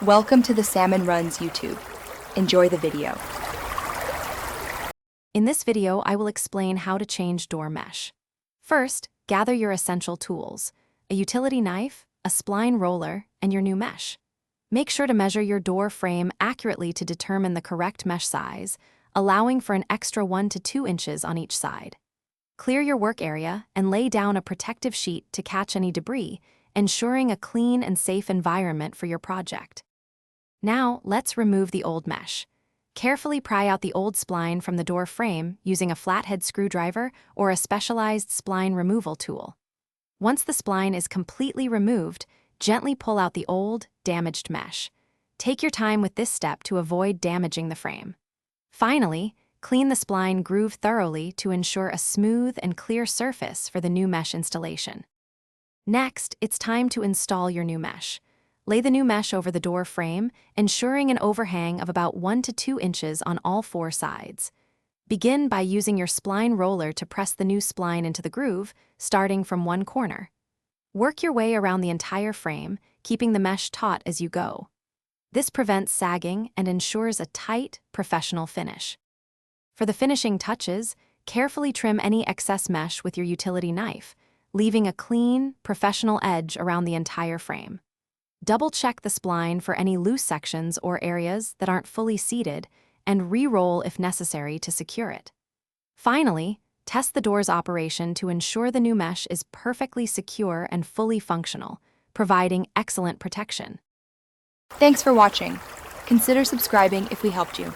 Welcome to the Salmon Runs YouTube. Enjoy the video. In this video, I will explain how to change door mesh. First, gather your essential tools: a utility knife, a spline roller, and your new mesh. Make sure to measure your door frame accurately to determine the correct mesh size, allowing for an extra 1 to 2 inches on each side. Clear your work area and lay down a protective sheet to catch any debris, ensuring a clean and safe environment for your project. Now, let's remove the old mesh. Carefully pry out the old spline from the door frame using a flathead screwdriver or a specialized spline removal tool. Once the spline is completely removed, gently pull out the old, damaged mesh. Take your time with this step to avoid damaging the frame. Finally, clean the spline groove thoroughly to ensure a smooth and clear surface for the new mesh installation. Next, it's time to install your new mesh. Lay the new mesh over the door frame, ensuring an overhang of about 1 to 2 inches on all 4 sides. Begin by using your spline roller to press the new spline into the groove, starting from one corner. Work your way around the entire frame, keeping the mesh taut as you go. This prevents sagging and ensures a tight, professional finish. For the finishing touches, carefully trim any excess mesh with your utility knife, leaving a clean, professional edge around the entire frame. Double-check the spline for any loose sections or areas that aren't fully seated, and re-roll if necessary to secure it. Finally, test the door's operation to ensure the new mesh is perfectly secure and fully functional, providing excellent protection. Thanks for watching. Consider subscribing if we helped you.